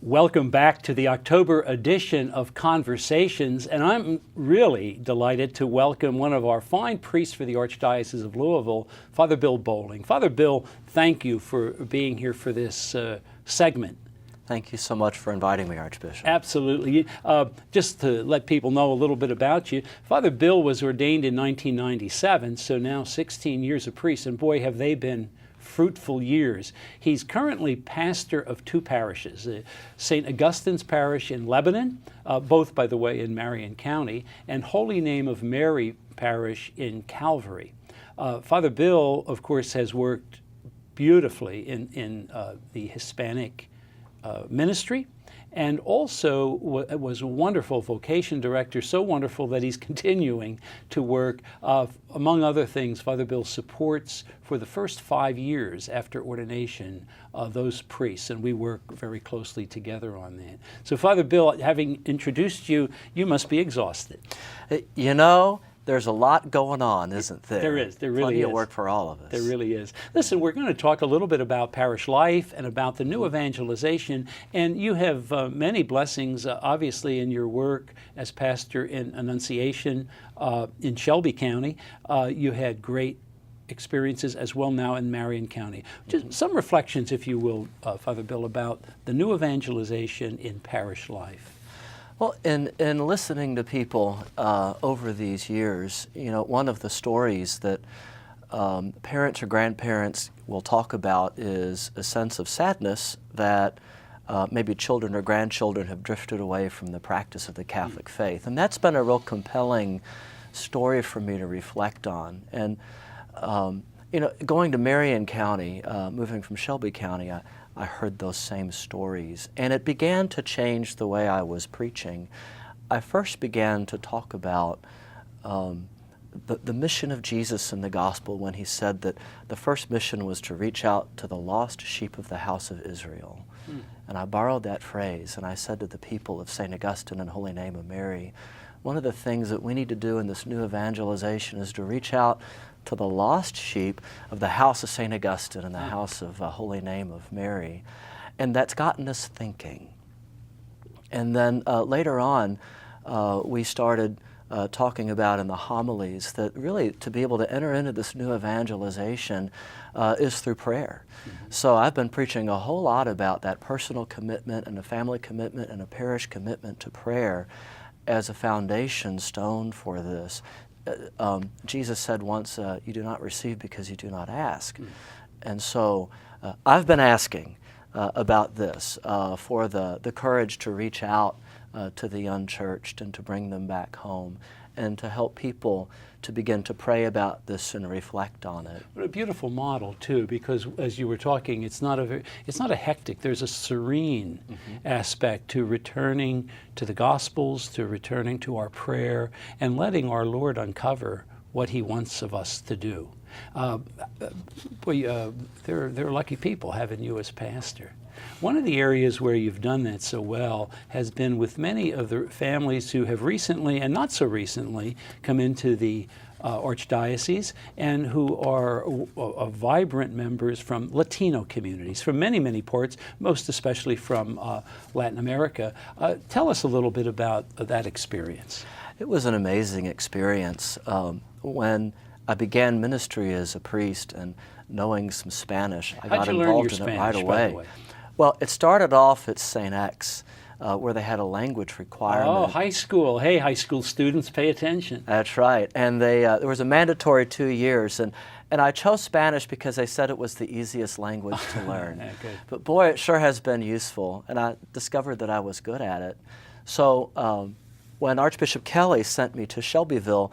Welcome back to the October edition of Conversations, and I'm really delighted to welcome one of our fine priests for the Archdiocese of Louisville, Father Bill Bowling. Father Bill, thank you for being here for this segment. Thank you so much for inviting me, Archbishop. Absolutely. Just to let people know a little bit about you, Father Bill was ordained in 1997, so now 16 years a priest, and boy, have they been fruitful years. He's currently pastor of two parishes, St. Augustine's Parish in Lebanon, both, by the way, in Marion County, and Holy Name of Mary Parish in Calvary. Father Bill, of course, has worked beautifully in the Hispanic ministry, and also was a wonderful vocation director, so wonderful that he's continuing to work. Among other things, Father Bill supports for the first 5 years after ordination those priests, and we work very closely together on that. So Father Bill, having introduced you, you must be exhausted. You know, there's a lot going on, isn't there? There is. There really Plenty is. of work for all of us. There really is. Listen, we're going to talk a little bit about parish life and about the new evangelization. And you have many blessings, obviously, in your work as pastor in Annunciation in Shelby County. You had great experiences as well now in Marion County. Just some reflections, if you will, Father Bill, about the new evangelization in parish life. Well, in listening to people over these years, you know, one of the stories that parents or grandparents will talk about is a sense of sadness that maybe children or grandchildren have drifted away from the practice of the Catholic faith. And that's been a real compelling story for me to reflect on. And, you know, going to Marion County, moving from Shelby County, I heard those same stories, and it began to change the way I was preaching. I first began to talk about the mission of Jesus in the gospel when he said that the first mission was to reach out to the lost sheep of the house of Israel. And I borrowed that phrase, and I said to the people of St. Augustine and Holy Name of Mary, one of the things that we need to do in this new evangelization is to reach out to the lost sheep of the house of St. Augustine and the house of Holy Name of Mary. And that's gotten us thinking. And then later on, we started talking about in the homilies that really to be able to enter into this new evangelization is through prayer. So I've been preaching a whole lot about that personal commitment and a family commitment and a parish commitment to prayer as a foundation stone for this. Jesus said once, you do not receive because you do not ask. And so I've been asking about this for the courage to reach out to the unchurched and to bring them back home and to help people to begin to pray about this and reflect on it. What a beautiful model too, because as you were talking, it's not a hectic. There's a serene aspect to returning to the Gospels, to returning to our prayer, and letting our Lord uncover what He wants of us to do. They're lucky people having you as pastor. One of the areas where you've done that so well has been with many of the families who have recently and not so recently come into the Archdiocese and who are vibrant members from Latino communities, from many, many parts, most especially from Latin America. Tell us a little bit about that experience. It was an amazing experience. When I began ministry as a priest and knowing some Spanish, I got involved in it right away. Well, it started off at St. X, where they had a language requirement. Oh, high school. Hey, high school students, pay attention. That's right. And there was a mandatory 2 years. And I chose Spanish because they said it was the easiest language to learn. But boy, it sure has been useful. And I discovered that I was good at it. So when Archbishop Kelly sent me to Shelbyville,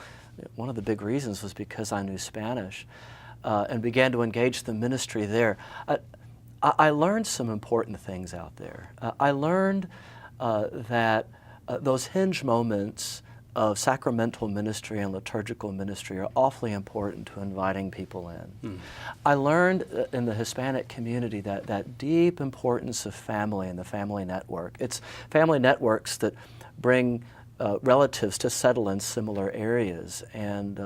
one of the big reasons was because I knew Spanish and began to engage the ministry there. I learned some important things out there. I learned that those hinge moments of sacramental ministry and liturgical ministry are awfully important to inviting people in. I learned in the Hispanic community that deep importance of family and the family network. It's family networks that bring relatives to settle in similar areas, and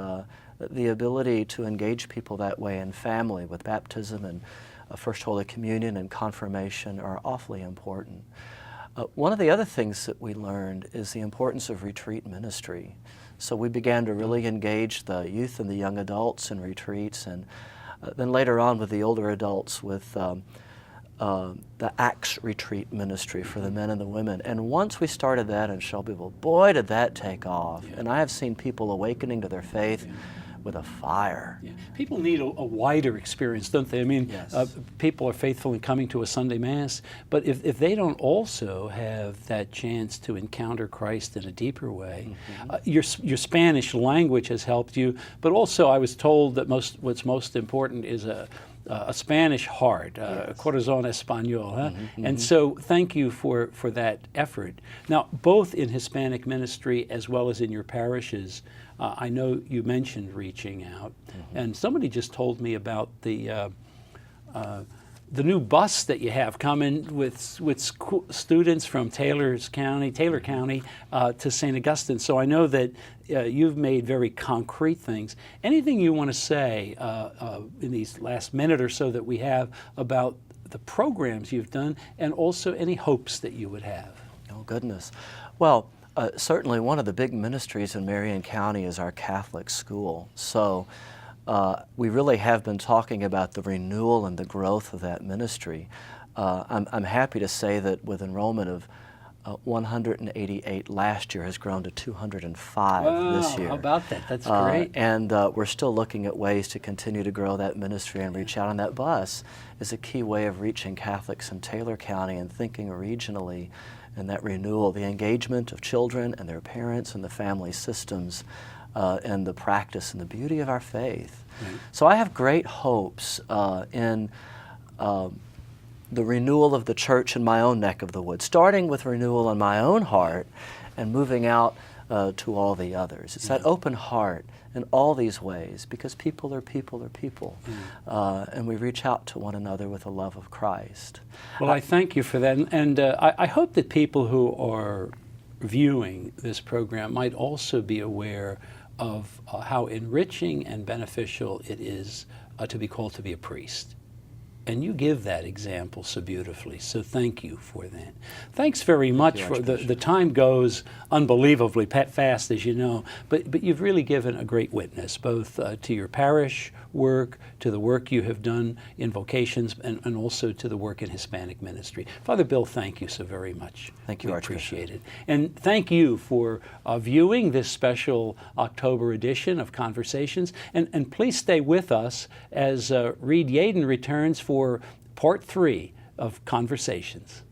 the ability to engage people that way in family with baptism and First Holy Communion and confirmation are awfully important. One of the other things that we learned is the importance of retreat ministry. So we began to really engage the youth and the young adults in retreats, and then later on with the older adults with the Acts retreat ministry for the men and the women. And once we started that in Shelbyville, boy, did that take off. Yeah. And I have seen people awakening to their faith with a fire. Yeah. People need a wider experience, don't they? I mean, Yes. people are faithful in coming to a Sunday Mass, but if they don't also have that chance to encounter Christ in a deeper way, your Spanish language has helped you, but also I was told that what's most important is a Spanish heart, corazón español. Huh? And so thank you for that effort. Now, both in Hispanic ministry as well as in your parishes, I know you mentioned reaching out, and somebody just told me about the new bus that you have coming with students from Taylor County to St. Augustine. So I know that you've made very concrete things. Anything you want to say in these last minute or so that we have about the programs you've done, and also any hopes that you would have? Oh, goodness. Well, certainly one of the big ministries in Marion County is our Catholic school. So we really have been talking about the renewal and the growth of that ministry. I'm happy to say that with enrollment of 188 last year has grown to 205 this year. How about that? That's great. And we're still looking at ways to continue to grow that ministry and reach out. And that bus is a key way of reaching Catholics in Taylor County and thinking regionally. And that renewal, the engagement of children and their parents and the family systems, and the practice and the beauty of our faith. So I have great hopes in the renewal of the church in my own neck of the woods, starting with renewal in my own heart and moving out to all the others. It's that open heart in all these ways, because people are people are people, and we reach out to one another with the love of Christ. Well, I thank you for that, and I hope that people who are viewing this program might also be aware of how enriching and beneficial it is to be called to be a priest. And you give that example so beautifully, so thank you for that. Thanks very much. For the time goes unbelievably fast, as you know, but you've really given a great witness, both to your parish work, to the work you have done in vocations, and also to the work in Hispanic ministry. Father Bill, thank you so very much. Thank you, We Archbishop. appreciate it. And thank you for viewing this special October edition of Conversations. And please stay with us as Reed Yaden returns for part 3 of Conversations.